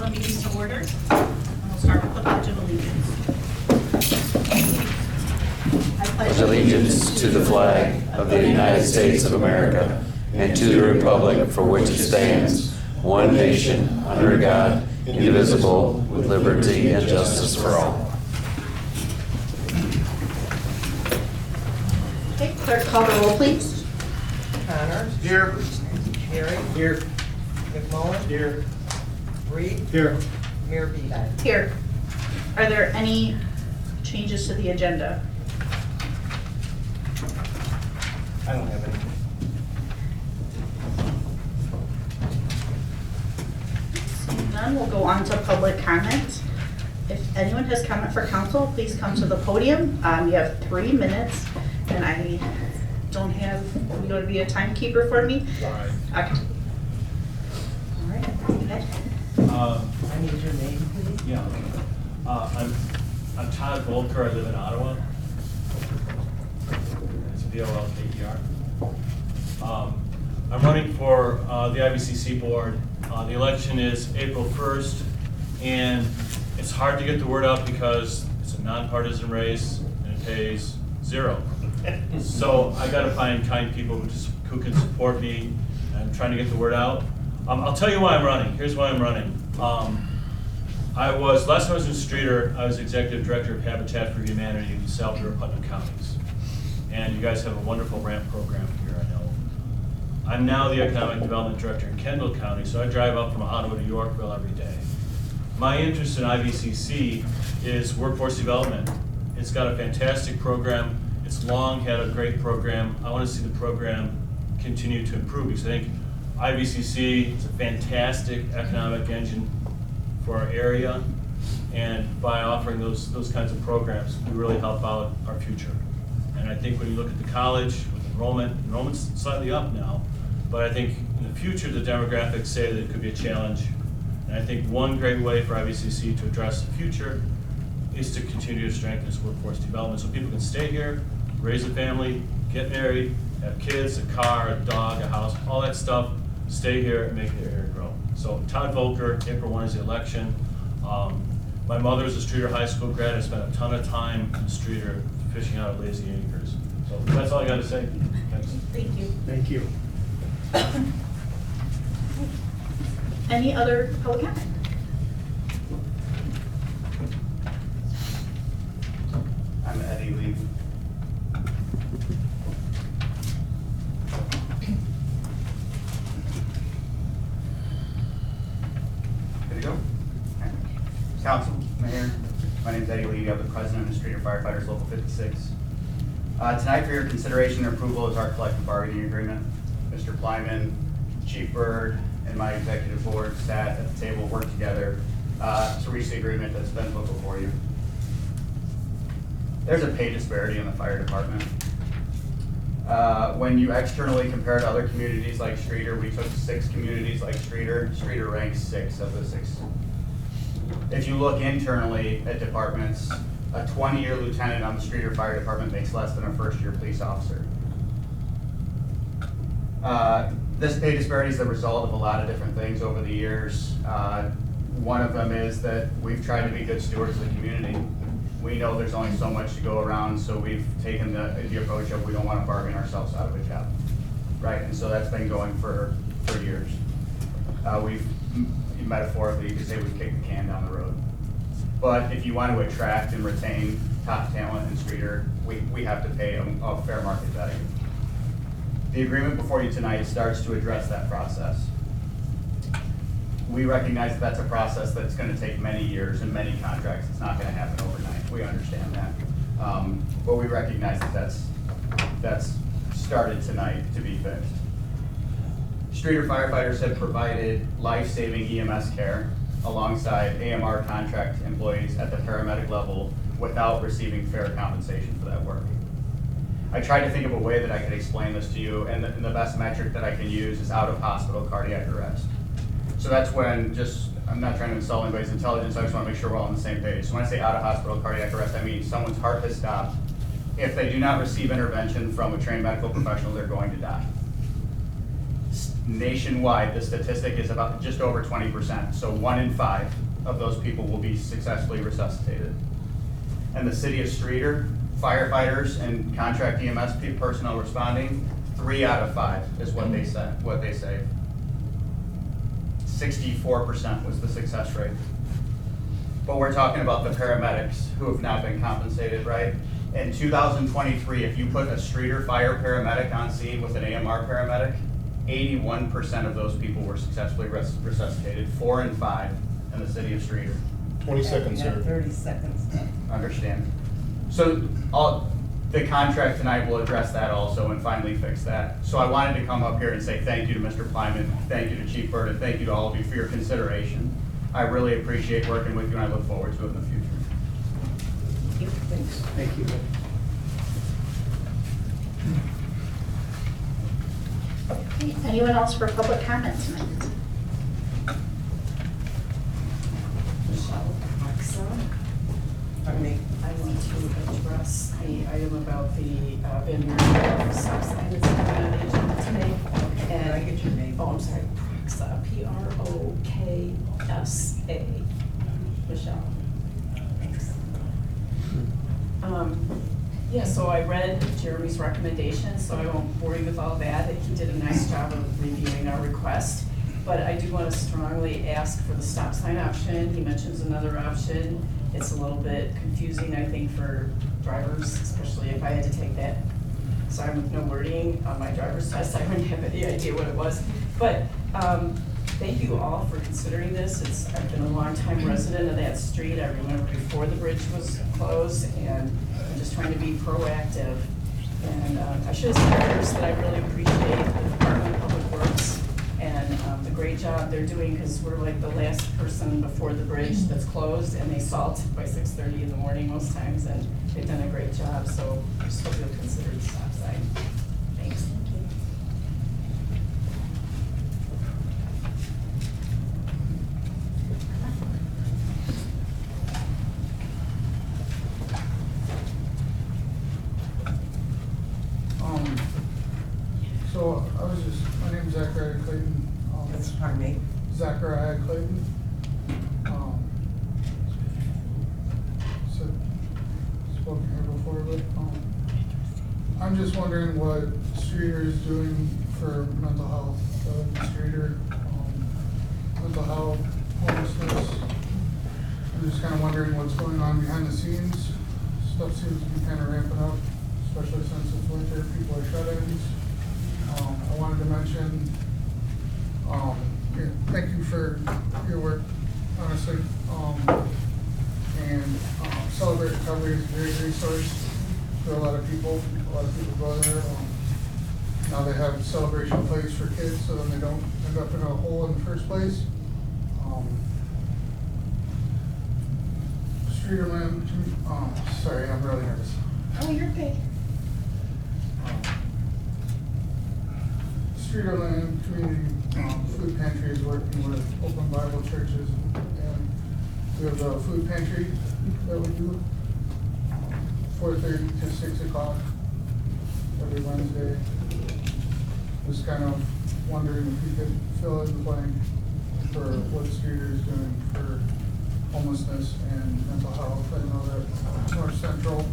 the meeting to order. And we'll start with the Pledge of Allegiance. I Pledge allegiance to the flag of the United States of America and to the republic for which it stands, one nation, under God, indivisible, with liberty and justice for all. Okay, clerk, call the roll, please. Connors. Here. Herring. Here. McMullen. Here. Reed. Here. Mayor Beeline. Here. Are there any changes to the agenda? I don't have any. Seeing none, we'll go on to public comment. If anyone has comment for council, please come to the podium. You have 3 minutes, and I don't have, you going to be a timekeeper for me? Right. Okay. All right, go ahead. I need your name, please. Yeah. I'm Todd Volker. I live in Ottawa. It's VOLKER. I'm running for the IVCC board. The election is April 1st, and it's hard to get the word out because it's a nonpartisan race and it pays zero. So I got to find kind people who can support me and trying to get the word out. I'll tell you why I'm running. Here's why I'm running. Last time I was in Streator, I was Executive Director of Habitat for Humanity in DeSalvo and Putnam counties. And you guys have a wonderful ramp program here, I know. I'm now the Economic Development Director in Kendall County, so I drive up from Ottawa to Yorkville every day. My interest in IVCC is workforce development. It's got a fantastic program. It's long had a great program. I want to see the program continue to improve because I think IVCC is a fantastic economic engine for our area, and by offering those kinds of programs, we really help out our future. And I think when you look at the college with enrollment's slightly up now, but I think in the future the demographics say that it could be a challenge. And I think one great way for IVCC to address the future is to continue to strengthen its workforce development so people can stay here, raise a family, get married, have kids, a car, a dog, a house, all that stuff, stay here and make their area grow. So Todd Volker, April 1 is the election. My mother is a Streator High School grad. I spent a ton of time in Streator fishing out at Lazy Acres. So that's all I got to say. Thanks. Thank you. Thank you. Any other public comment? I'm Eddie Lee. Good to go? Okay. Council, Mayor, my name is Eddie Lee. I'm the president of Streator Firefighters Local 56. Tonight for your consideration and approval is our collective bargaining agreement. Mr. Plyman, Chief Bird, and my executive board sat at the table, worked together to reach the agreement that's been put before you. There's a pay disparity in the fire department. When you externally compare to other communities like Streator, we took 6 communities like Streator. Streator ranks 6 of the 6. If you look internally at departments, a 20-year lieutenant on the Streator Fire Department makes less than a first-year police officer. This pay disparity is the result of a lot of different things over the years. One of them is that we've tried to be good stewards of the community. We know there's only so much to go around, so we've taken the approach of we don't want to bargain ourselves out of a job, right? And so that's been going for years. Metaphorically, you could say we've kicked the can down the road. But if you want to attract and retain top talent in Streator, we have to pay them a fair market value. The agreement before you tonight starts to address that process. We recognize that that's a process that's going to take many years and many contracts. It's not going to happen overnight. We understand that. But we recognize that that's started tonight to be fixed. Streator firefighters have provided life-saving EMS care alongside AMR contract employees at the paramedic level without receiving fair compensation for that work. I tried to think of a way that I could explain this to you, and the best metric that I can use is out-of-hospital cardiac arrest. So that's when, I'm not trying to insult anybody's intelligence, I just want to make sure we're all on the same page. So when I say out-of-hospital cardiac arrest, I mean someone's heart has stopped. If they do not receive intervention from a trained medical professional, they're going to die. nationwide, the statistic is about just over 20%. So 1 in 5 of those people will be successfully resuscitated. And the city of Streator, firefighters and contract EMS personnel responding, 3 out of 5 is what they say. 64% was the success rate. But we're talking about the paramedics who have not been compensated, right? In 2023, if you put a Streator fire paramedic on scene with an AMR paramedic, 81% of those people were successfully resuscitated, 4 in 5 in the city of Streator. 20 seconds, Yeah, sir. 30 seconds. Understand. So the contract tonight will address that also and finally fix that. So I wanted to come up here and say thank you to Mr. Plyman, thank you to Chief Bird, and thank you to all of you for your consideration. I really appreciate working with you and I look forward to it in the future. Thanks. Thank you. Okay, anyone else for public comment tonight? Michelle Alexa. Pardon me. I want to address the item about the vendor stop sign that's on the agenda today. Can I get your name? Oh, I'm sorry, Proxa, Proksa, Michelle. Thanks. Yeah, so I read Jeremy's recommendation, so I won't bore you with all that. He did a nice job of reviewing our request. But I do want to strongly ask for the stop sign option. He mentions another option. It's a little bit confusing, I think, for drivers, especially if I had to take that sign with no wording on my driver's test. I wouldn't have any idea what it was. But thank you all for considering this. I've been a long-time resident of that street. I remember before the bridge was closed, and I'm just trying to be proactive. And I should have said first that I really appreciate the Department of Public Works and the great job they're doing, because we're like the last person before the bridge that's closed, and they salt by 6:30 in the morning most times, and they've done a great job. So I just hope you'll consider the stop sign. Thanks. So my name's Zachariah Clayton. Pardon me. Zachariah Clayton. Spoken here before, but I'm just wondering what Streator is doing for mental health. Streator, mental health, homelessness. I'm just kind of wondering what's going on behind the scenes. Stuff seems to be kind of ramping up, especially since it's winter. People are shut-ins. I wanted to mention, thank you for your work, honestly. And Celebrate Recovery is a great resource for a lot of people. A lot of people go there. Now they have a celebration place for kids, so then they don't end up in a hole in the first place. Streator man, sorry, I'm really nervous. Oh, you're okay. Streator Land Community Food Pantry is working with Open Bible Churches, and we have a food pantry that we do 4:30 to 6 o'clock every Wednesday. Just kind of wondering if you could fill in the blank for what Streator is doing for homelessness and mental health. I know that North Central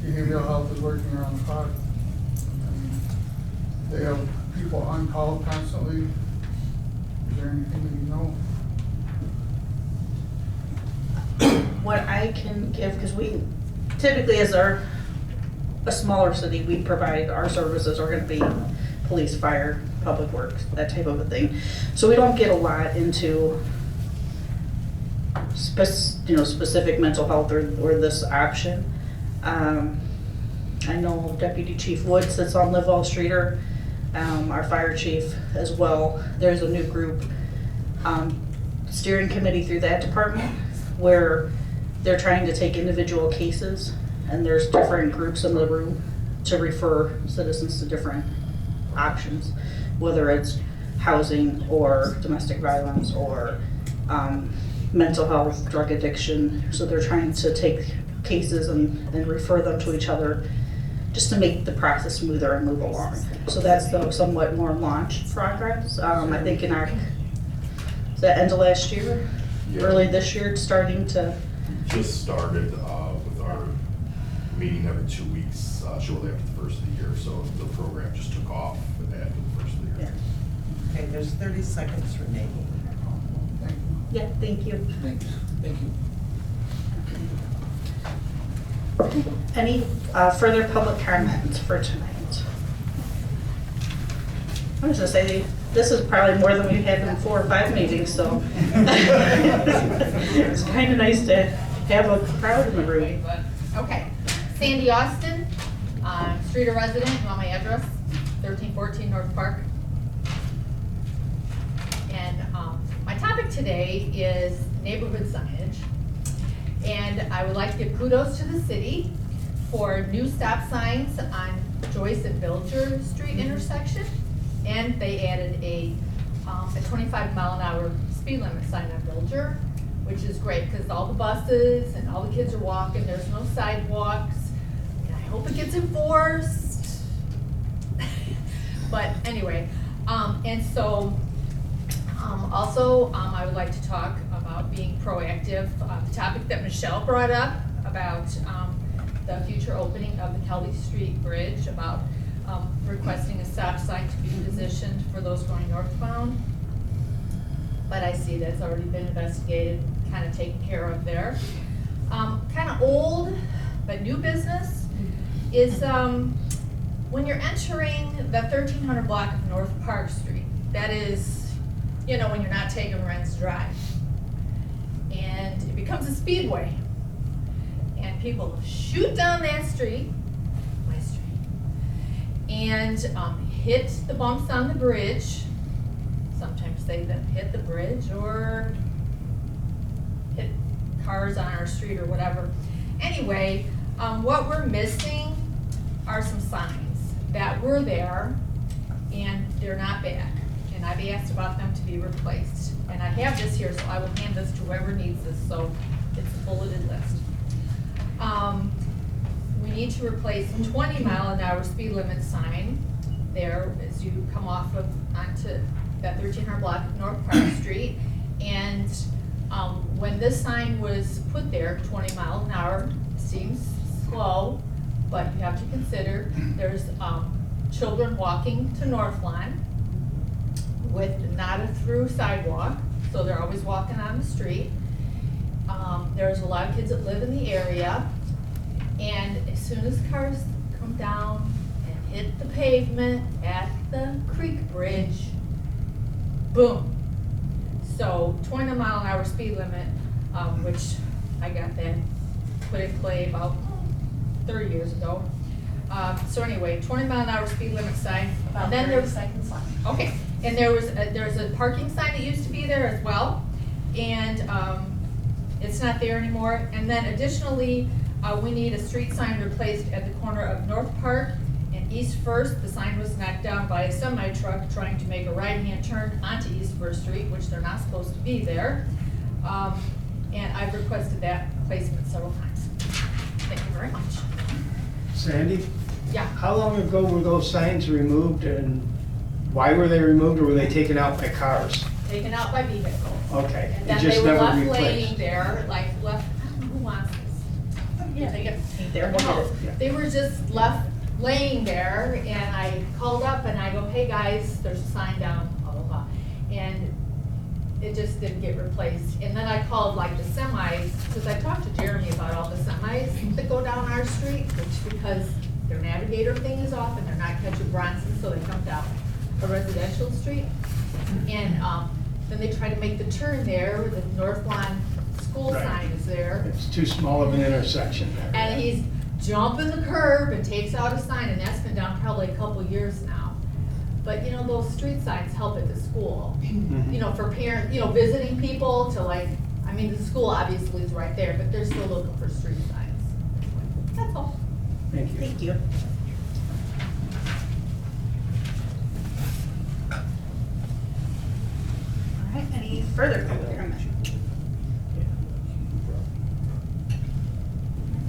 Behavioral Health is working around the clock. They have people on call constantly. Is there anything that you know? What I can give, because we typically, as a smaller city, we provide our services are going to be police, fire, public works, that type of a thing. So we don't get a lot into specific mental health or this option. I know Deputy Chief Wood sits on Live All Streator, our fire chief as well. There's a new group steering committee through that department where they're trying to take individual cases, and there's different groups in the room to refer citizens to different options, whether it's housing or domestic violence or mental health, drug addiction. So they're trying to take cases and refer them to each other just to make the process smoother and move along. So that's the somewhat more launch progress. I think in our, is that end of last year? Yeah. Early this year, it's starting to, Just started with our meeting every 2 weeks, shortly after the first of the year, so the program just took off after the first of the year. Okay, there's 30 seconds remaining. Thank you. yeah, thank you. Thanks. Thank you. Any further public comments for tonight? I was gonna say, this is probably more than we've had in 4 or 5 meetings, so. It's kind of nice to have a crowd in the room. Okay, Sandy Austin, Streator resident, you want my address? 1314 North Park. And my topic today is neighborhood signage. And I would like to give kudos to the city for new stop signs on Joyce and Bilger Street intersection. And they added a 25-mile-an-hour speed limit sign on Bilger, which is great because all the buses and all the kids are walking, there's no sidewalks. And I hope it gets enforced. But anyway, and so also I would like to talk about being proactive. The topic that Michelle brought up about the future opening of the Kelly Street Bridge, about requesting a stop sign to be positioned for those going northbound. But I see that's already been investigated, kind of taken care of there. Kind of old, but new business is when you're entering the 1300 block of North Park Street, that is, you know, when you're not taking Wren's Drive. And it becomes a speedway. And people shoot down that street, my street, and hit the bumps on the bridge. Sometimes they then hit the bridge or hit cars on our street or whatever. Anyway, what we're missing are some signs that were there and they're not back. And I've asked about them to be replaced. And I have this here, so I will hand this to whoever needs this, so it's a bulleted list. We need to replace a 20-mile-an-hour speed limit sign there as you come off of onto that 1300 block of North Park Street. And when this sign was put there, 20 miles an hour seems slow, but you have to consider there's children walking to North Lawn with not a through sidewalk, so they're always walking on the street. There's a lot of kids that live in the area, and as soon as cars come down and hit the pavement at the creek bridge, boom. So 20-mile-an-hour speed limit, which I got that put in play about 30 years ago. So anyway, 20-mile-an-hour speed limit sign. About And then 30 there was, seconds left. okay, and there's a parking sign that used to be there as well, and it's not there anymore. And then additionally, we need a street sign replaced at the corner of North Park and East First. The sign was knocked down by a semi-truck trying to make a right-hand turn onto East First Street, which they're not supposed to be there. And I've requested that placement several times. Thank you very much. Sandy, Yeah. how long ago were those signs removed and why were they removed, or were they taken out by cars? Taken out by vehicle. Okay, And it then just they were never left laying replaced. there, like left, I don't know who wants this. Yeah, they get paint there, we'll get No, it. Yeah. they were just left laying there, and I called up and I go, hey guys, there's a sign down, blah, blah, blah. And it just didn't get replaced. And then I called like the semis, because I talked to Jeremy about all the semis that go down our street, which because their navigator thing is off and they're not catching Bronson, so they come down a residential street. And then they try to make the turn there, where the North Lawn school Right. sign is there. It's too small of an intersection there. And he's jumping the curb and takes out a sign, and that's been down probably a couple years now. But you know, those street signs help at the school, Mhm. you know, for parents, you know, visiting people to like, I mean, the school obviously is right there, but they're still looking for street signs. That's all. Thank you. Thank you. All right, any further public comment?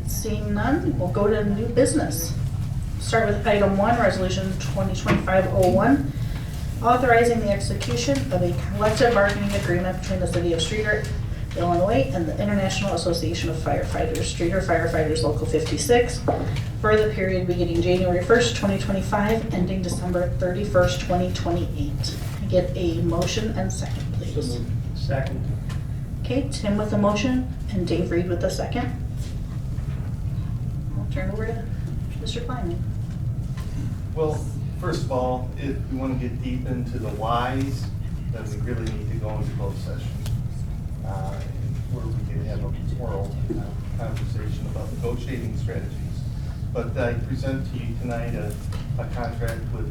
Seeing none, we'll go to new business. start with item 1, resolution 2025-01, authorizing the execution of a collective bargaining agreement between the city of Streator, Illinois, and the International Association of Firefighters, Streator Firefighters Local 56, for the period beginning January 1st, 2025, ending December 31st, 2028. Get a motion and second, please. Second. Okay, Tim with the motion and Dave Reed with the second. I'll turn over to Mr. Kleinman. Well, first of all, if we want to get deep into the whys, then we really need to go into closed session, where we can have a moral conversation about negotiating strategies. But I present to you tonight a contract with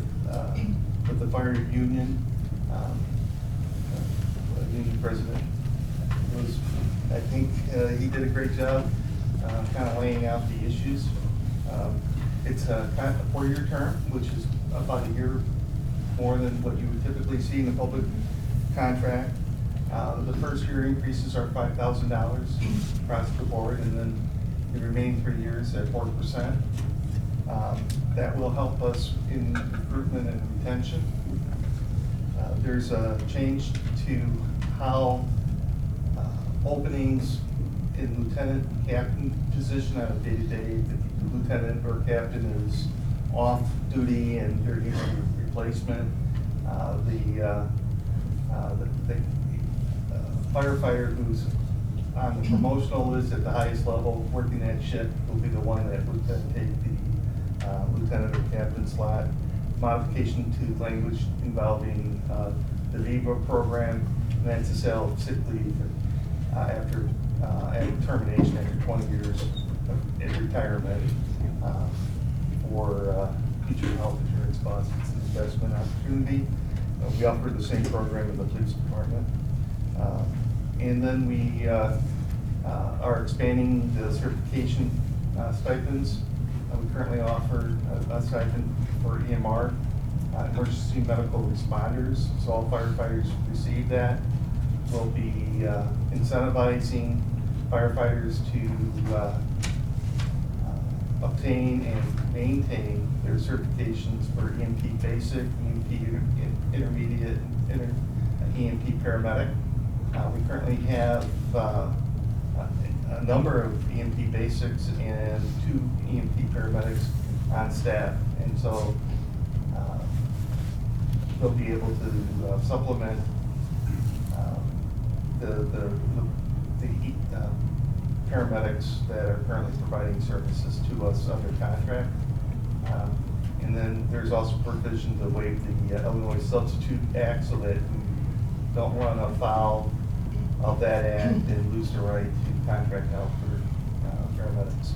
the fire union. Union president was, I think he did a great job kind of laying out the issues. It's a 4-year term, which is about a year more than what you would typically see in a public contract. The first year increases are $5,000 across the board, and then the remaining 3 years at 4%. That will help us in recruitment and retention. There's a change to how openings in lieutenant captain position on a day-to-day, the lieutenant or captain is off duty and there needs to be a replacement. The firefighter who's on the promotional list at the highest level, working that shift, will be the one that would then take the lieutenant or captain slot. Modification to language involving the VIVA program, and that's a sale of sick leave after termination after 20 years of retirement for future health insurance costs. It's an investment opportunity. We offer the same program in the police department. And then we are expanding the certification stipends. We currently offer a stipend for EMR, emergency medical responders, so all firefighters receive that. We'll be incentivizing firefighters to obtain and maintain their certifications for EMT basic, EMT intermediate, and EMT paramedic. We currently have a number of EMT basics and 2 EMT paramedics on staff, and so they'll be able to supplement the paramedics that are currently providing services to us under contract. And then there's also provision to waive the Illinois Substitute Act so that we don't run afoul of that act and lose the right to contract out for paramedics.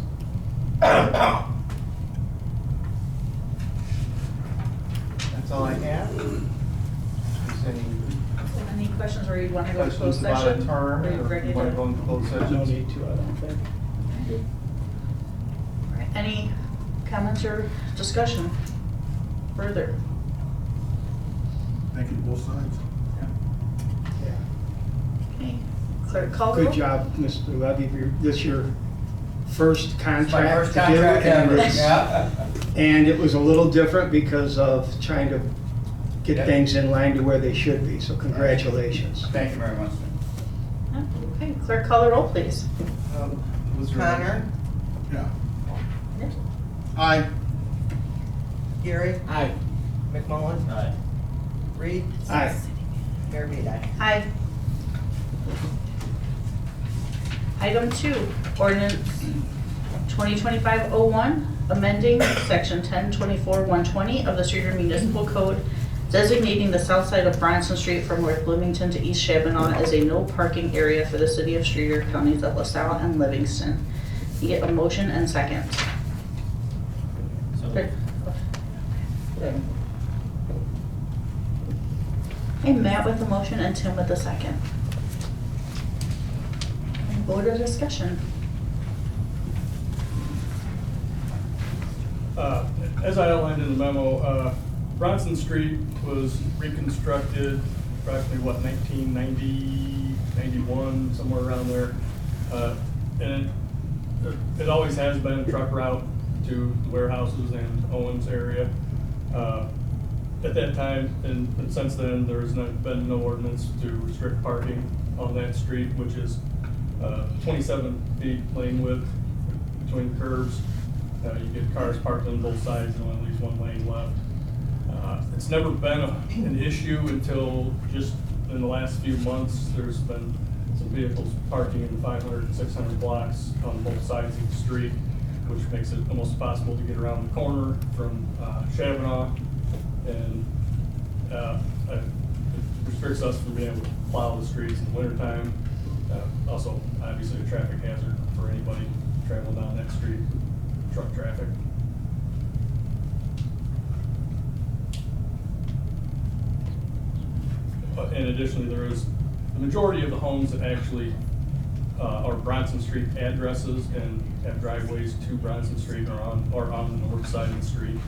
That's all I have. Any questions or you want to go to Questions closed about a session? term, Are you or ready you want to to? go into closed session? No need to, I don't think. All right, any comments or discussion further? Thank you to both sides. Okay, clerk call the roll. Good job, Mr. Levy. This your first contract My first to do, contract and ever, it's- yeah. And it was a little different because of trying to get Yeah. things in line to where they should be, so congratulations. Thank you very much. Okay, clerk call the roll, please. Was there- Connor, Yeah. Yes. Aye. Gary, Aye. McMullen, Aye. Reed, Aye. Mayor Beat. Aye. Item 2, ordinance 2025-01, amending section 1024-120 of the Streator Municipal Code, designating the south side of Bronson Street from North Bloomington to East Chaminade as a no parking area for the city of Streator, counties of LaSalle and Livingston. You get a motion and second. So, Hey, Matt with the motion and Tim with the second. Vote or discussion? As I outlined in the memo, Bronson Street was reconstructed approximately, 1990, 91, somewhere around there. And it always has been a truck route to the warehouses and Owens area. At that time, and since then, there's been no ordinance to restrict parking on that street, which is 27 feet lane width between curbs. You get cars parked on both sides and only leaves one lane left. It's never been an issue until just in the last few months. There's been some vehicles parking in the 500 and 600 blocks on both sides of the street, which makes it almost impossible to get around the corner from Chavanaugh, and it restricts us from being able to plow the streets in the wintertime. Also, obviously, a traffic hazard for anybody traveling down that street, truck traffic. And additionally, there is the majority of the homes that actually are Bronson Street addresses and have driveways to Bronson Street are on the north side of the street.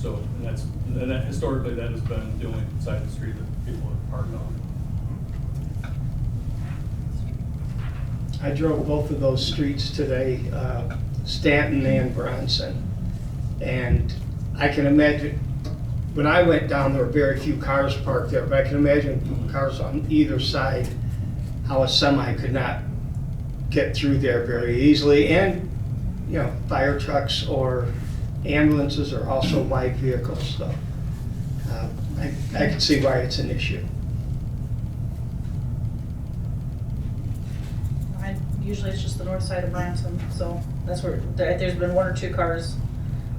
So, and that historically, that has been the only side of the street that people have parked on. I drove both of those streets today, Stanton and Bronson. And I can imagine, when I went down, there were very few cars parked there, but I can imagine cars on either side, how a semi could not get through there very easily. And, you know, fire trucks or ambulances are also wide vehicles, so I can see why it's an issue. Usually it's just the north side of Branson, so that's where, there's been one or two cars,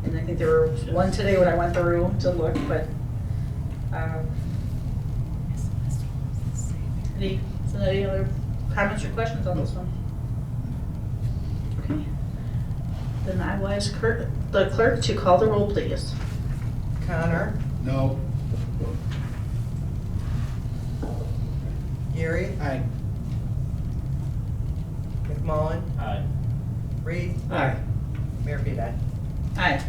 and I think there was one today when I went through to look, but, any other comments or questions on this one? Okay. Then I will ask the clerk to call the roll, please. Connor, No. Gary, Aye. McMullen, Aye. Reed, Aye. Mayor Beat. Aye.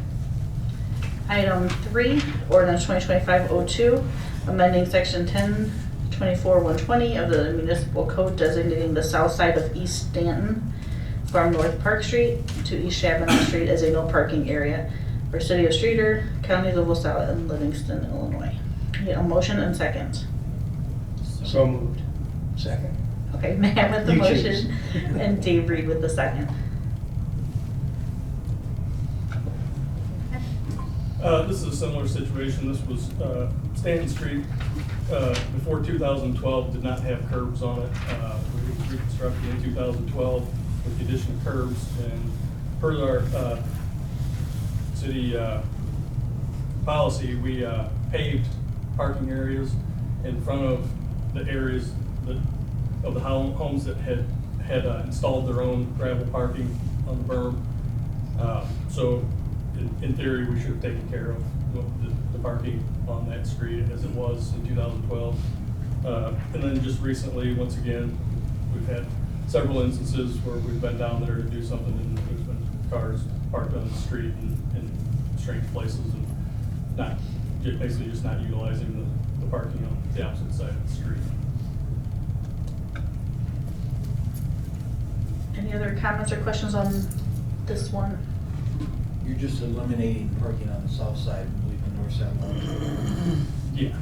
Item 3, ordinance 2025-02, amending section 1024-120 of the municipal code designating the south side of East Stanton from North Park Street to East Chavanaugh Street as a no parking area for City of Streator, Counties of LaSalle, and Livingston, Illinois. Need a motion and second. So moved. Second. Okay, Matt with the You motion choose. and Dave Reed with the second. This is a similar situation. This was Stanton Street before 2012 did not have curbs on it. It was reconstructed in 2012 with the addition of curbs, and per our city policy, we paved parking areas in front of the areas of the homes that had installed their own gravel parking on the berm. So in theory, we should have taken care of the parking on that street as it was in 2012. And then just recently, once again, we've had several instances where we've been down there to do something and there's been cars parked on the street in strange places and basically just not utilizing the parking on the opposite side of the street. Any other comments or questions on this one? You're just eliminating parking on the south side and leaving north side. Yeah.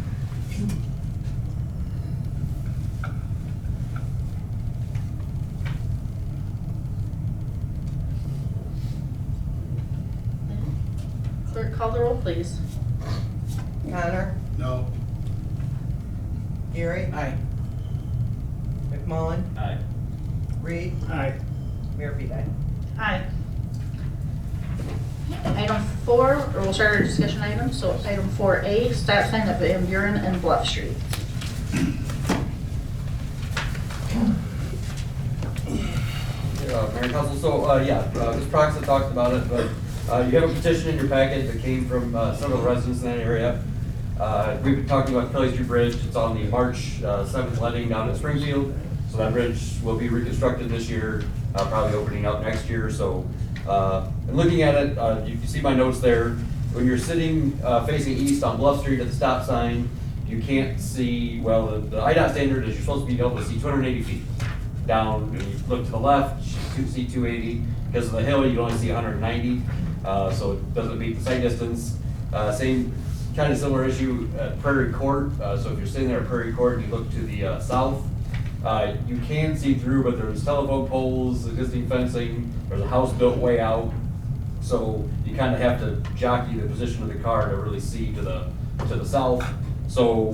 Clerk, call the roll, please. Connor, No. Gary, Aye. McMullen, Aye. Reed, Aye. Mayor Beat. Aye. Item 4, or we'll start our discussion items. So item 4A, stop sign at Van Buren and Bluff Street. Mayor and Council, so, Ms. Prox had talked about it, but you have a petition in your packet that came from several residents in that area. We've been talking about Kelly Street Bridge. It's on the March 7th letting down in Springfield. So that bridge will be reconstructed this year, probably opening up next year. So, and looking at it, you can see my notes there. When you're sitting facing east on Bluff Street at the stop sign, you can't see, well, the IDOT standard is you're supposed to be able to see 280 feet down. When you look to the left, you see 280. Because of the hill, you can only see 190. so it doesn't meet the sight distance. Same kind of similar issue at Prairie Court. So if you're sitting there at Prairie Court and you look to the south, you can see through, but there's telephone poles, existing fencing, there's a house built way out. So you kind of have to jockey the position of the car to really see to the south. So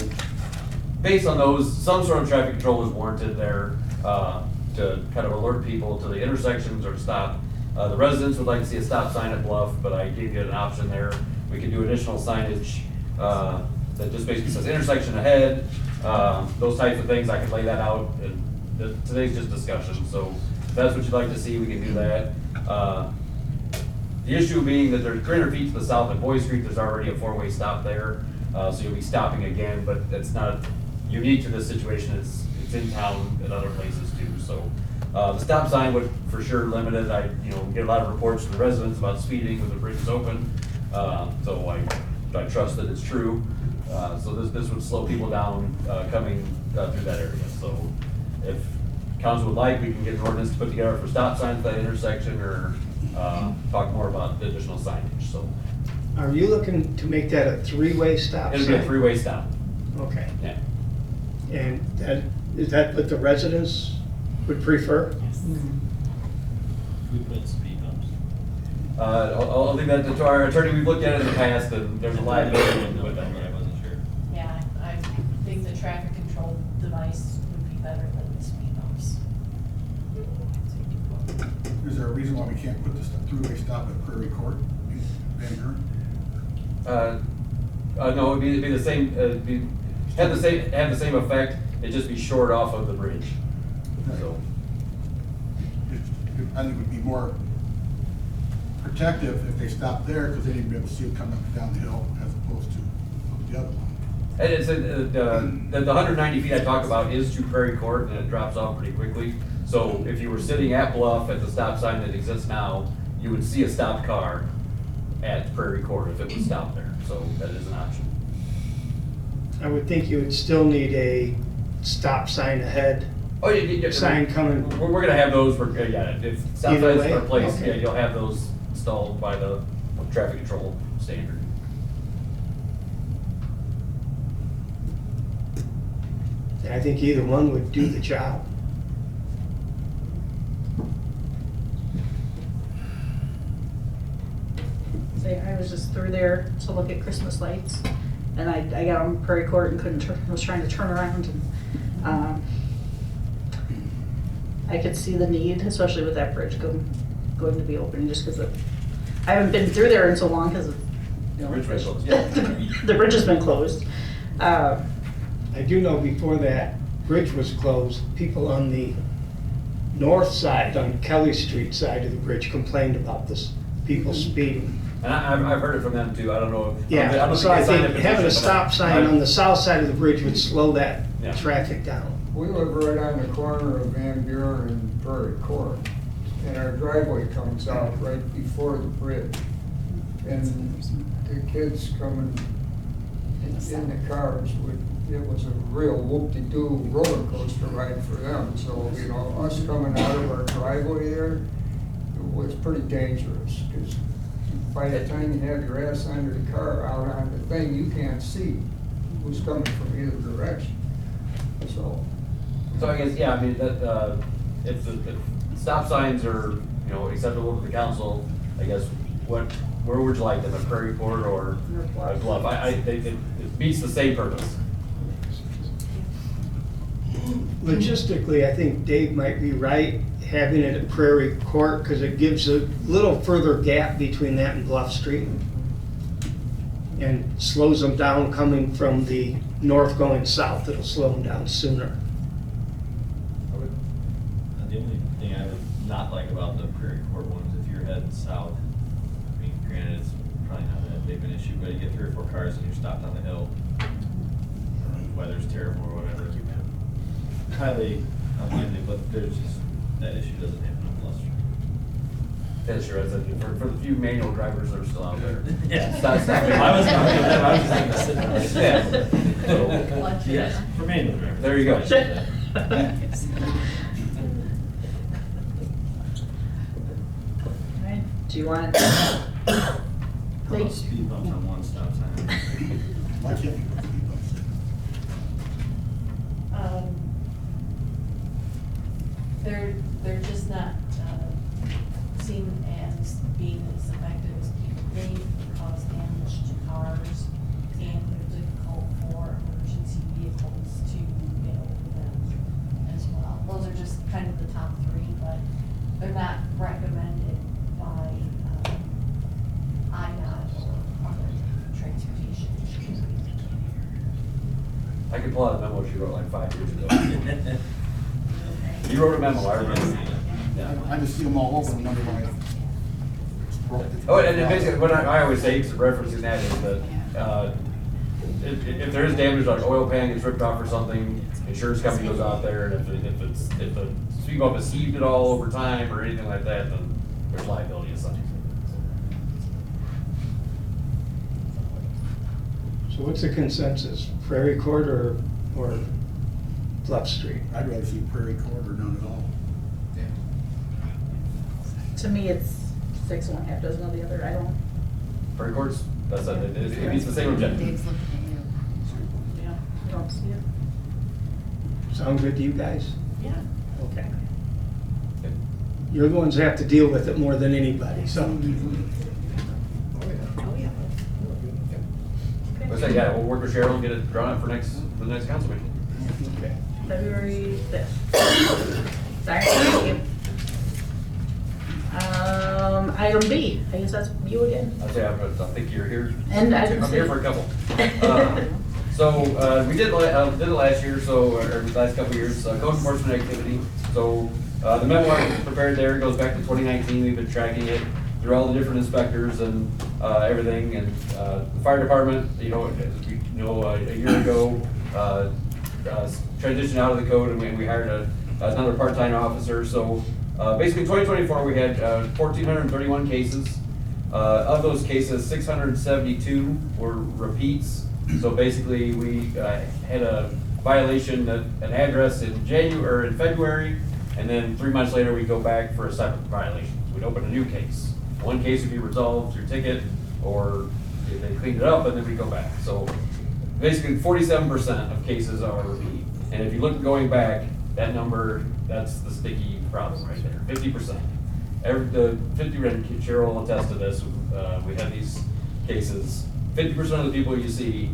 based on those, some sort of traffic control is warranted there to kind of alert people to the intersections or to stop. The residents would like to see a stop sign at Bluff, but I gave you an option there. We can do additional signage that just basically says intersection ahead, those types of things. I can lay that out. And today's just discussion, so if that's what you'd like to see, we can do that. The issue being that there's 300 feet to the south of Boy Street, there's already a four-way stop there, so you'll be stopping again, but it's not unique to this situation. It's in town at other places too. So the stop sign would for sure limit it. I get a lot of reports from the residents about speeding when the bridge is open, so I trust that it's true. So this would slow people down coming through that area. So if council would like, we can get an ordinance to put together for stop signs at that intersection, or talk more about the additional signage. So Are you looking to make that a three-way stop sign? it'll be a three-way stop. Okay. Yeah. And is that what the residents would prefer? We put speed bumps. I'll leave that to our attorney. We've looked at it in the past, and there's a liability with that. I wasn't sure. Yeah, I think the traffic control device would be better than the speed bumps. Is there a reason why we can't put this three-way stop at Prairie Court in Van Buren? No, it'd be the same. Have the same effect. It'd just be short off of the bridge. So. I think it would be more protective if they stopped there, because they didn't be able to see it coming up and down the hill, as opposed to the other one. And it's the 190 feet I talk about is to Prairie Court, and it drops off pretty quickly. So if you were sitting at Bluff at the stop sign that exists now, you would see a stopped car at Prairie Court if it was stopped there. So that is an option. I would think you would still need a stop sign ahead. Oh, yeah. Sign coming. We're gonna have those for, if stop Either signs way? are placed, Okay. yeah, you'll have those installed by the traffic control standard. I think either one would do the job. Say, I was just through there to look at Christmas lights, and I got on Prairie Court and couldn't turn, was trying to turn around, and I could see the need, especially with that bridge going to be open, just because I haven't been through there in so long because Bridge was closed. the bridge has been closed. I do know before that bridge was closed, people on the north side, on Kelly Street side of the bridge, complained about this, people speeding. And I've heard it from them too. I don't know. Yeah, so I think having a stop sign on the south side of the bridge would slow that Yeah. traffic down. We live right on the corner of Van Buren and Prairie Court, and our driveway comes out right before the bridge. And the kids coming in the cars, it was a real whoop-de-doo roller coaster ride for them. So, us coming out of our driveway there, it was pretty dangerous, because by the time you have your ass under the car out on the thing, you can't see who's coming from either direction. So I guess, yeah, I mean, that, if the stop signs are, acceptable to the council, I guess, where would you like them, at Prairie Court or at Bluff? It meets the same purpose. Logistically, I think Dave might be right, having it at Prairie Court, because it gives a little further gap between that and Bluff Street, and slows them down coming from the north going south. It'll slow them down sooner. The only thing I would not like about the Prairie Court one is if you're heading south, I mean, granted, it's probably not that big of an issue, but you get 3 or 4 cars and you're stopped on the hill, weather's terrible or whatever. Highly unlikely, but there's just, that issue doesn't happen on Bluff Street. Yeah, sure, for the few manual drivers that are still out there. Yeah. Stop. I was not doing that, I was just thinking sit there. Yeah. So, yes, for manual drivers. There you go. Right. Do you want Thank- Speed bumps on one stop sign. Why can't we put speed bumps in? They're just not, seen as being as effective as people. They cause damage to cars, and they're difficult for emergency vehicles to get over them as well. Those are just kind of the top three, but they're not recommended by, IDOT or other transportation. I could pull out a memo she wrote like 5 years ago. You wrote a memo, I remember. Yeah. I just see them all over and wonder why it's broke. Oh, and then basically, what I always say, referencing that, is that, if there is damage, like oil pan gets ripped off or something, insurance company goes out there, and if the speed bump is heaved at all over time or anything like that, then there's liability as such. So what's the consensus? Prairie Court or Bluff Street? I'd rather see Prairie Court or none at all. To me, it's 6 and 1/2 dozen of the other, I don't, Prairie Courts, that's it meets the same objective. yeah, I don't see it. Sound good to you guys? Yeah. Okay. You're the ones that have to deal with it more than anybody, so. Oh, yeah. I say, yeah, we'll work with Cheryl and get it drawn up for the next council meeting. Okay. February 5th. Sorry, thank you. Item B, I guess that's you again. I say, I think you're here. And I I'm didn't here see- for a couple. So, we did it last year, or the last couple of years, code enforcement activity. So, the memo I prepared there goes back to 2019. We've been tracking it through all the different inspectors and everything. And the fire department, a year ago, transitioned out of the code, and we hired another part-time officer. So basically, in 2024, we had 1,431 cases. Of those cases, 672 were repeats. So basically, we had a violation at an address in February, and then 3 months later, we go back for a separate violation. So we'd open a new case. One case would be resolved through ticket, or if they cleaned it up, and then we go back. So basically, 47% of cases are repeat. And if you look going back, that number, that's the sticky problem right there, 50%. The 50, and Cheryl will attest to this, we have these cases, 50% of the people you see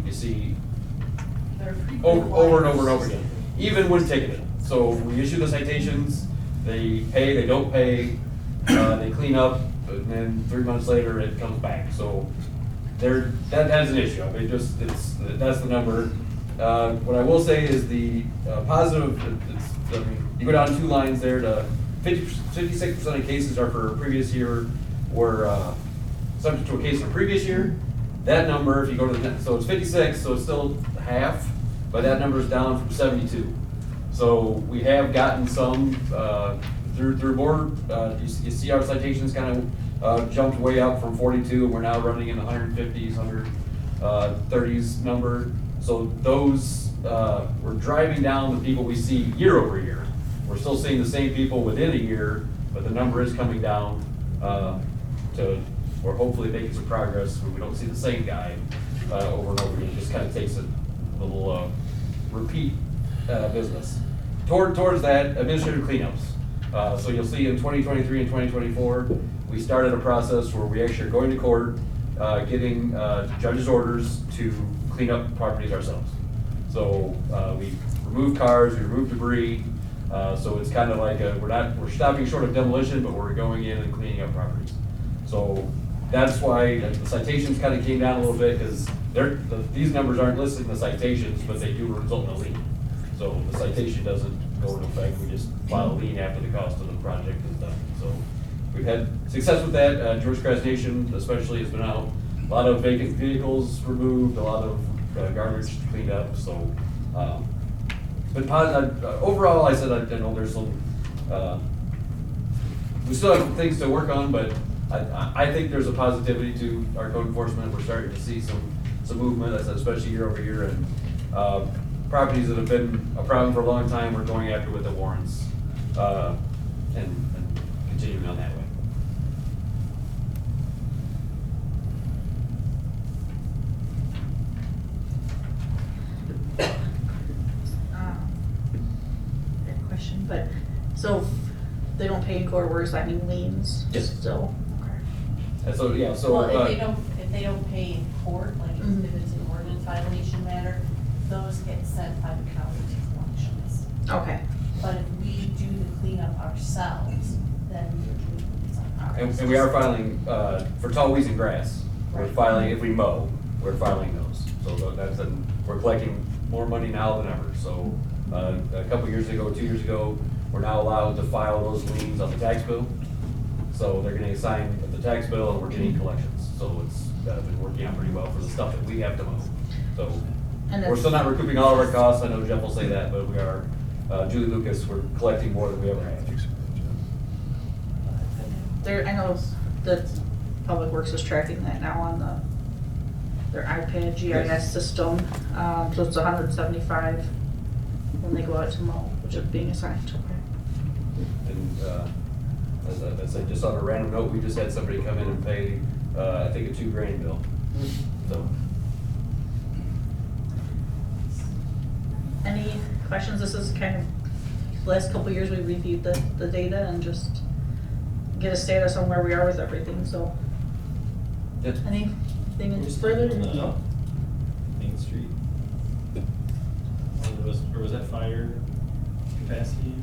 over and over and over again, even when ticketed. So we issue the citations, they pay, they don't pay, they clean up, and then 3 months later it comes back. So that's an issue. I mean, that's the number. What I will say is the positive, you go down 2 lines there to 56% of cases are for previous year, were subject to a case in a previous year. That number, if you go to so it's 56, so it's still half, but that number is down from 72. So we have gotten some through board. You see our citations kind of jumped way up from 42, and we're now running in the 150s, 130s number. So those, we're driving down the people we see year over year. We're still seeing the same people within a year, but the number is coming down we're hopefully making some progress where we don't see the same guy over and over again. It just kind of takes a little repeat business. Towards that, administrative cleanups. So you'll see in 2023 and 2024, we started a process where we actually are going to court, getting judge's orders to clean up properties ourselves. So we remove cars, we remove debris. So it's kind of like we're stopping short of demolition, but we're going in and cleaning up properties. So that's why the citations kind of came down a little bit, because these numbers aren't listed in the citations, but they do result in a lien. So the citation doesn't go into effect. We just file a lien after the cost of the project is done. So we've had success with that. George Crest Nation especially has been out. A lot of vacant vehicles removed, a lot of garbage cleaned up. So, but overall, I said I know there's some. We still have things to work on, but I think there's a positivity to our code enforcement. We're starting to see some movement, I said, especially year over year, and properties that have been a problem for a long time, we're going after with the warrants and continuing on that way. question, but, so they don't pay in court, we're assigning liens? Yes. Still? Okay. And so, yeah, so. Well, if they don't pay in court, like if it's an ordinance violation matter, those get sent by the county to collections. Okay. But if we do the cleanup ourselves, then it's on ours. And we are filing, for tall weeds and grass, we're filing, if we mow, we're filing those. So that's, we're collecting more money now than ever. So, a couple years ago, 2 years ago, we're now allowed to file those liens on the tax bill. So they're getting assigned the tax bill and we're getting collections. So it's been working out pretty well for the stuff that we have to mow. So we're still not recouping all of our costs. I know Jeff will say that, but we are, Julie Lucas, we're collecting more than we ever have. I know that Public Works is tracking that now on their iPad GIS system. So it's 175 when they go out to mow, which is being assigned to. And as I said, just on a random note, we just had somebody come in and pay, I think, a $2,000 bill. So. Any questions? This is kind of, the last couple of years we reviewed the data and just get a status on where we are with everything, so. Yep. Anything further? No. Main Street. Or was that fire capacity?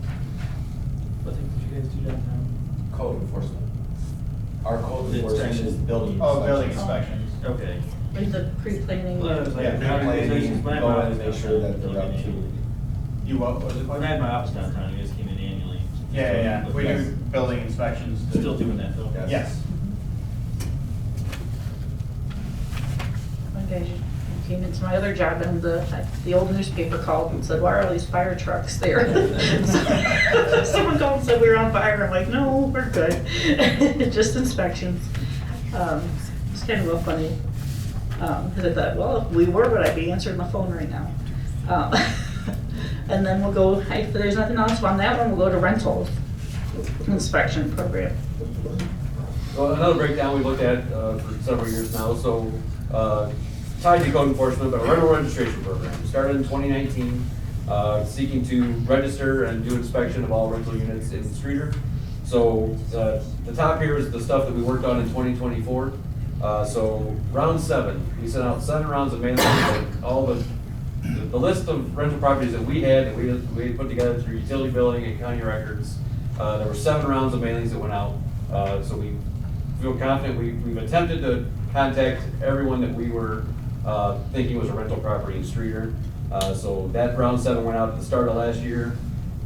What did you guys do downtown? Code enforcement. Our code The enforcement is inspections? building. Oh, building inspections. Okay. Like the pre-planning? Well, it was like Yeah, pre-planning, go in and make sure that they're up to. You what was it? When I had my office downtown, you guys came in annually. Yeah. We Yes. do building inspections. Still doing that though? Yes. One day I came into my other job and the old newspaper called and said, why are all these fire trucks there? Someone called and said we were on fire. I'm like, no, we're good. Just inspections. It's kind of a funny, because I thought, well, if we were, would I be answering the phone right now? And then we'll go, if there's nothing else on that one, we'll go to rentals inspection program. Well, another breakdown we looked at for several years now, so tied to code enforcement, but a rental registration program. We started in 2019, seeking to register and do inspection of all rental units in Streator. So the top here is the stuff that we worked on in 2024. So round 7, we sent out 7 rounds of mailings, all the list of rental properties that we had that we had put together through utility billing and county records. There were 7 rounds of mailings that went out. So we feel confident we've attempted to contact everyone that we were thinking was a rental property in Streator. So that round 7 went out at the start of last year.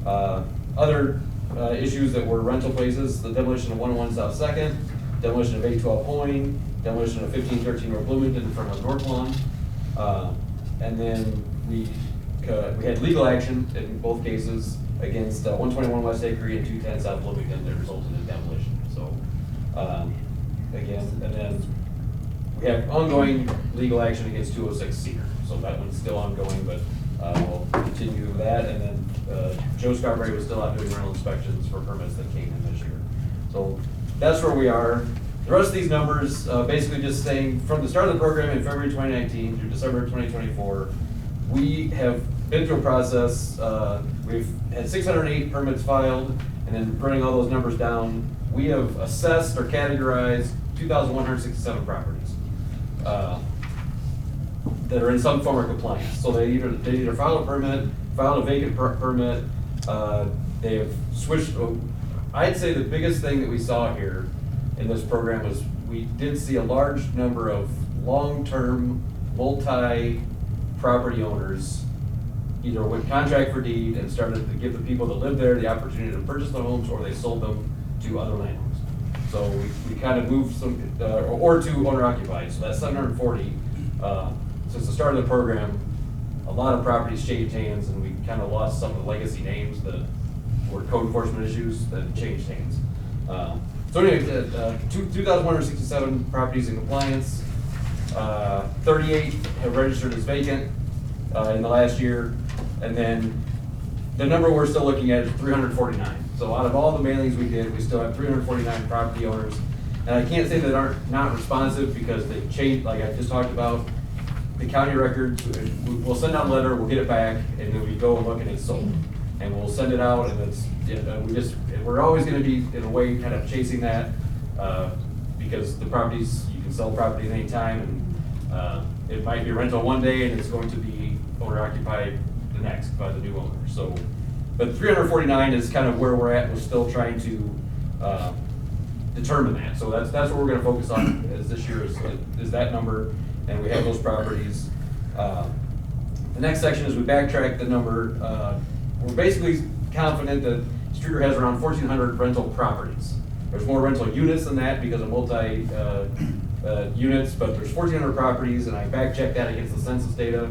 Other issues that were rental places, the demolition of 101 South 2nd, demolition of 812 Hoying, demolition of 1513 North Bloomington in front of North Lawn. And then we had legal action in both cases against 121 West Hickory and 210 South Bloomington that resulted in demolition. So again, and then we have ongoing legal action against 206 Cedar. So that one's still ongoing, but we'll continue that. And then Joe Scarberry was still out doing rental inspections for permits that came in this year. So that's where we are. The rest of these numbers, basically just saying from the start of the program in February 2019 through December 2024, we have been through a process. We've had 608 permits filed, and then running all those numbers down, we have assessed or categorized 2,167 properties that are in some form of compliance. So they either filed a permit, filed a vacant permit. They have switched. I'd say the biggest thing that we saw here in this program was we did see a large number of long-term, multi-property owners either went contract for deed and started to give the people that live there the opportunity to purchase the homes, or they sold them to other landowners. So we kind of moved some, or to owner-occupied. So that's 740. Since the start of the program, a lot of properties changed hands, and we kind of lost some of the legacy names that were code enforcement issues that changed hands. So anyway, 2,167 properties in compliance. 38 have registered as vacant in the last year. And then the number we're still looking at is 349. So out of all the mailings we did, we still have 349 property owners. And I can't say that aren't not responsive because they've changed, like I just talked about. The county records, we'll send out a letter, we'll get it back, and then we go and look and it's sold. and we'll send it out, and we're always gonna be, in a way, kind of chasing that, because the properties, you can sell property at any time, and it might be rental one day, and it's going to be owner occupied the next by the new owner, so. But 349 is kind of where we're at. We're still trying to determine that. So that's what we're going to focus on as this year is that number, and we have those properties. The next section is we backtrack the number. We're basically confident that Streator has around 1,400 rental properties. There's more rental units than that because of multi units, but there's 1,400 properties, and I backchecked that against the census data.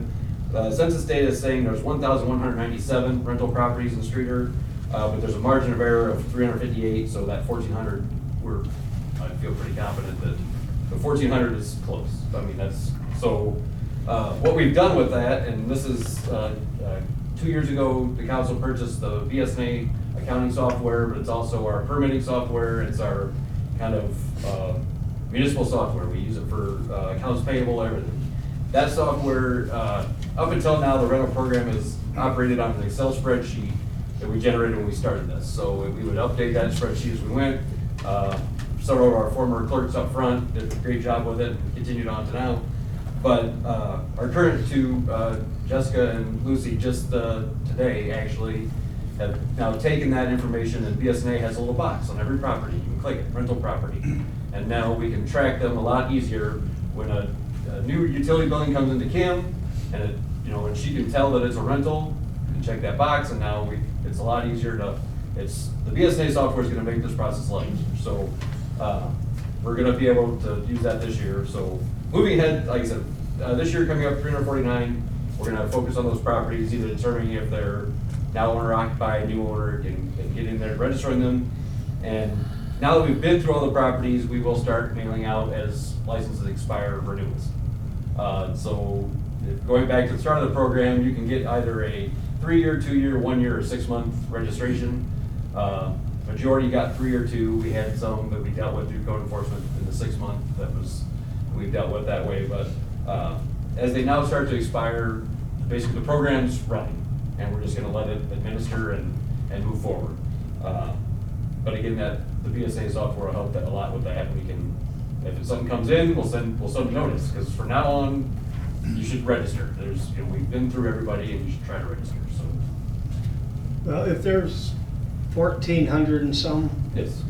Census data is saying there's 1,197 rental properties in Streator, but there's a margin of error of 358, so that 1,400, I feel pretty confident that the 1,400 is close. I mean, that's, so what we've done with that, and this is 2 years ago, the council purchased the BSNA accounting software, but it's also our permitting software, it's our kind of municipal software. We use it for accounts payable, everything. That software, up until now, the rental program is operated on an Excel spreadsheet that we generated when we started this. So we would update that spreadsheet as we went. Several of our former clerks up front did a great job with it and continued on to now. But our current two, Jessica and Lucy, just today actually have now taken that information, and BSNA has a little box on every property. You can click it, rental property. And now we can track them a lot easier when a new utility building comes into Kim, and it, and she can tell that it's a rental, you can check that box, and now it's a lot easier to, the BSNA software is gonna make this process a lot easier. So, we're gonna be able to use that this year. So, moving ahead, like I said, this year coming up 349, we're gonna focus on those properties, either determining if they're now owner occupied, new owner, and get in there and registering them. And now that we've been through all the properties, we will start mailing out as licenses expire renewals. So going back to the start of the program, you can get either a 3-year, 2-year, 1-year, or 6-month registration. Majority got 3 or 2. We had some that we dealt with through code enforcement in the 6-month we dealt with that way. But as they now start to expire, basically the program's running, and we're just gonna let it administer and move forward. But again, the BSA software will help a lot with that. We can, if something comes in, we'll send a notice, because from now on, you should register. We've been through everybody, and you should try to register. So. Well, if there's 1,400 and some. Yes.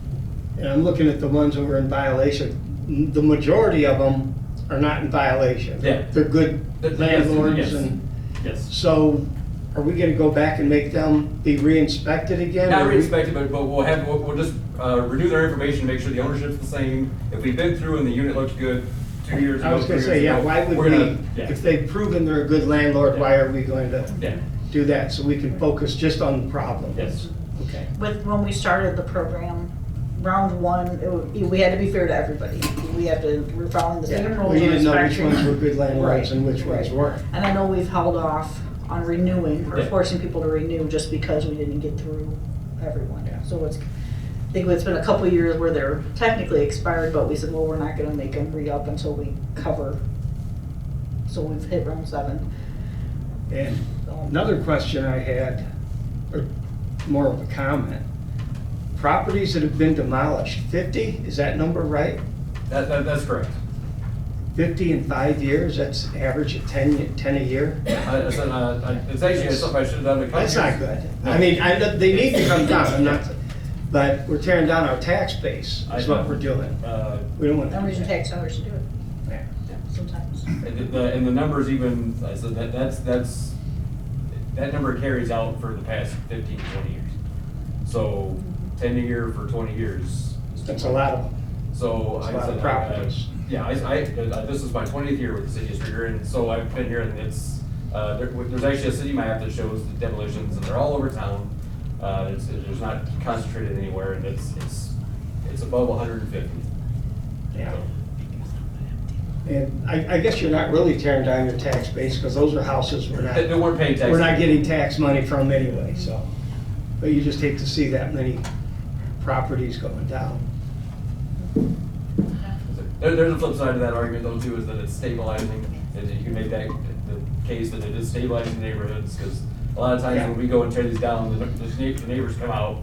And I'm looking at the ones that were in violation, the majority of them are not in violation. Yeah. They're good landlords. Yes. And yes. So are we gonna go back and make them be re-inspected again? Not re-inspected, but we'll just renew their information, make sure the ownership's the same. If we've been through and the unit looks good 2 years ago, I was gonna say, yeah, why would we, if they've proven they're a good landlord, why are we going to do that? So we can focus just on the problem. Yes. Okay. When we started the program, round 1, we had to be fair to everybody. We're following the same rules. We didn't know which inspection. ones were good landlords and which ones Right. weren't. And I know we've held off on renewing or forcing people to renew just because we didn't get through everyone. So I think it's been a couple years where they're technically expired, but we said, well, we're not gonna make them re-up until we cover. So we've hit round 7. And another question I had, or more of a comment, properties that have been demolished, 50, is that number right? That's correct. 50 in 5 years, that's average of 10 a year? It's actually something I should have done a couple That's years. not good. I mean, they need to come down, I'm not, but we're tearing down our tax base, is what we're doing. We don't want to I'm do using that. tax dollars to do it. Yeah. Sometimes. And the numbers even, I said that number carries out for the past 15, 20 years. So 10 a year for 20 years. That's a lot of them. So That's a I lot of said, properties. this is my 20th year with the city of Streator, and so I've been here, and it's, there's actually a city map that shows the demolitions, and they're all over town. There's not concentrated anywhere, and it's above 150. Yeah. And I guess you're not really tearing down your tax base, because those are houses They weren't paying taxes. we're not getting tax money from anyway, so. But you just hate to see that many properties going down. There's a flip side to that argument though too, is that it's stabilizing, and you can make that the case that it is stabilizing neighborhoods, because a lot of times when we go and tear these down, the neighbors come out,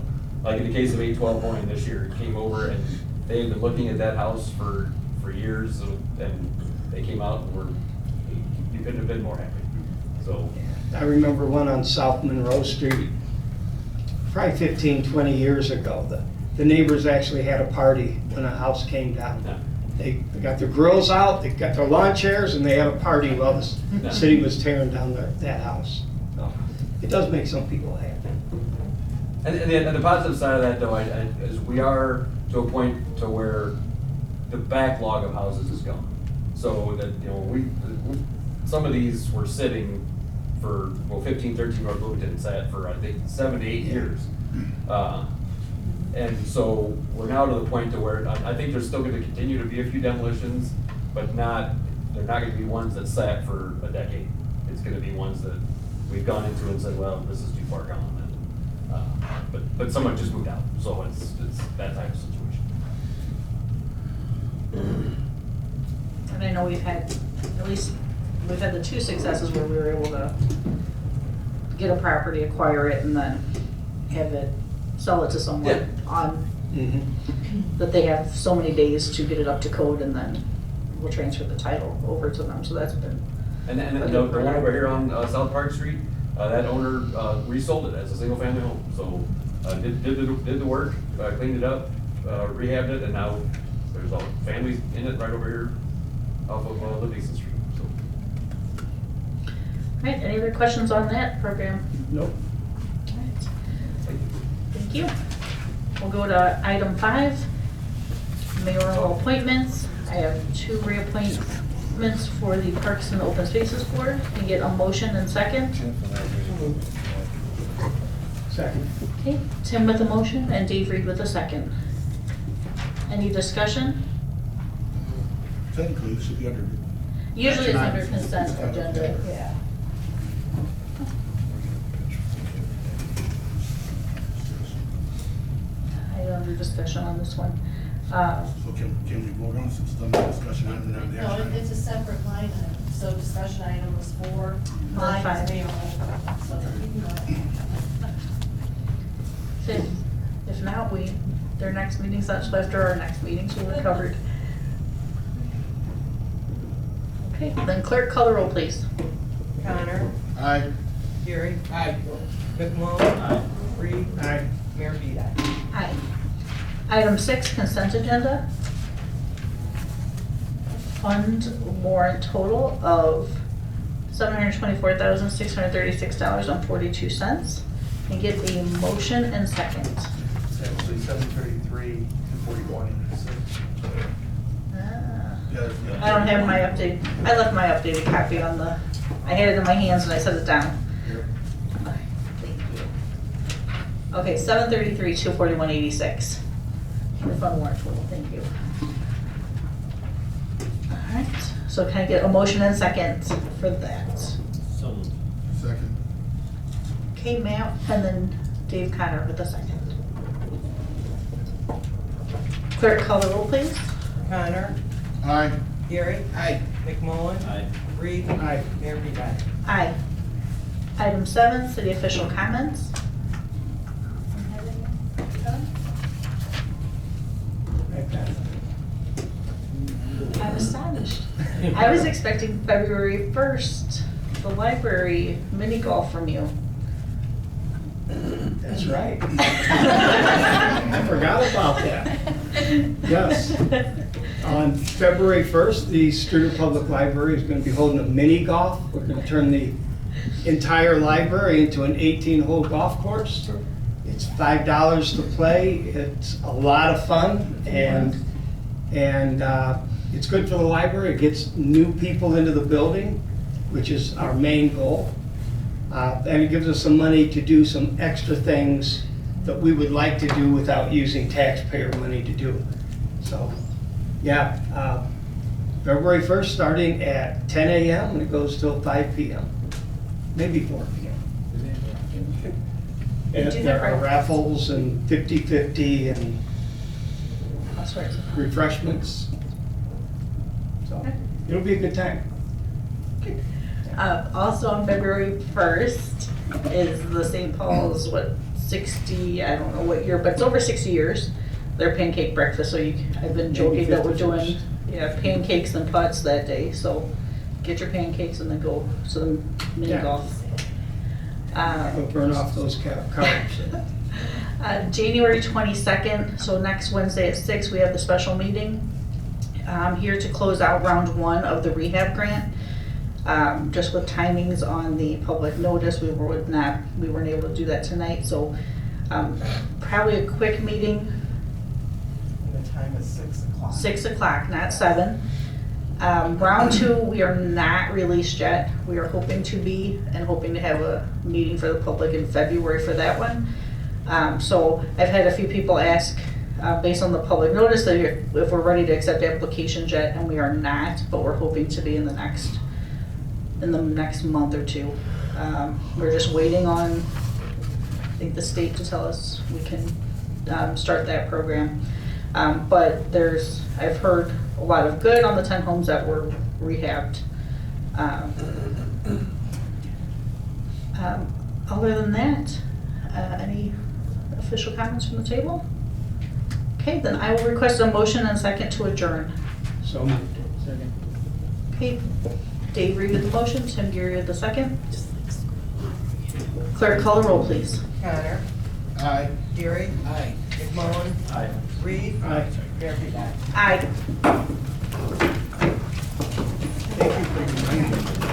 like in the case of 812 Point this year, came over and they had been looking at that house for years, and they came out and you couldn't have been more happy, so. I remember one on South Monroe Street, probably 15, 20 years ago. The neighbors actually had a party when a house came down. Yeah. They got their grills out, they got their lawn chairs, and they had a party while the city was tearing down that house. So, it does make some people happy. And the positive side of that, though, is we are to a point to where the backlog of houses is gone. So that, some of these were sitting for, 15, 13 North Bloomington sat for, I think, 7 to 8 years. And so we're now to the point to where I think there's still gonna continue to be a few demolitions, but they're not gonna be ones that sat for a decade. It's gonna be ones that we've gone into and said, well, this is too far gone. But someone just moved out, so it's that type of situation. And I know we've had the 2 successes where we were able to get a property, acquire it, and then have it, sell it to someone on, that they have so many days to get it up to code, and then we'll transfer the title over to them, so that's been. And the one over here on South Park Street, that owner resold it as a single family home, so did the work, cleaned it up, rehabbed it, and now there's all families in it right over here off of Livingston Street, so. All right, any other questions on that program? Nope. All right. Thank you. We'll go to item 5, mayoral appointments. I have 2 reappointments for the Parks and Open Spaces Board. Can you get a motion and second? Second. Okay, Tim with a motion and Dave Reed with a second. Any discussion? Technically, it should be under. Usually it's under consent agenda, yeah. Under discussion on this one. So can we vote on it since it's under discussion item and not the action item? It's a separate line item, so discussion item was 4, mine is mayoral, so you can go ahead. If not, their next meeting's actually after our next meeting, so we're covered. Okay, then clerk, call the roll, please. Connor, Aye. Gary. Aye. McMullen. Aye. Reed. Aye. Mayor Beat. Aye. Item 6, consent agenda. Fund warrant total of $724,636.42. And get a motion and second. Actually, 733, 241. I don't have my update. I left my updated copy on the, I had it in my hands and I set it down. Thank you. Okay, 733, 241.86. The fund warrant total, thank you. All right, so can I get a motion and second for that? So, Second. Okay, Matt, and then Dave Connor with the second. Clerk, call the roll, please. Connor, Aye. Gary. Aye. McMullen. aye. Reed. Aye. Mayor Beat. Aye. Item 7, city official comments. I'm astonished. I was expecting February 1st, the library mini golf from you. That's right. I forgot about that. Yes. On February 1st, the Streator Public Library is going to be holding a mini golf. We're going to turn the entire library into an 18-hole golf course. It's $5 to play. It's a lot of fun, and it's good for the library. It gets new people into the building, which is our main goal. And it gives us some money to do some extra things that we would like to do without using taxpayer money to do. So, yeah, February 1st, starting at 10 a.m. and it goes till 5 p.m., maybe 4 p.m. And there are raffles and 50-50 and refreshments. So it'll be a good time. Also on February 1st, is the St. Paul's, what, 60, I don't know what year, but it's over 60 years. Their pancake breakfast, so I've been joking that we're doing, yeah, pancakes and putts that day, so get your pancakes and then go to the mini Yeah. golf. We'll burn off those carbs. January 22nd, so next Wednesday at 6, we have the special meeting. Here to close out round 1 of the rehab grant. Just with timings on the public notice, we weren't able to do that tonight, so probably a quick meeting. And the time is 6 o'clock. 6 o'clock, not 7. Round 2, we are not released yet. We are hoping to be, and hoping to have a meeting for the public in February for that one. So I've had a few people ask, based on the public notice, that if we're ready to accept applications yet, and we are not, but we're hoping to be in the next month or 2. We're just waiting on, I think, the state to tell us we can start that program. But I've heard a lot of good on the 10 homes that were rehabbed. Other than that, any official comments from the table? Okay, then I will request a motion and a second to adjourn. So moved. Second. Okay, Dave Reed with the motion, Tim Geary with the second. Clerk, call the roll, please. Connor, Aye. Geary. Aye. McMullen. Aye. Reed. Aye. Mayor Pete. Aye. Thank you for reminding me.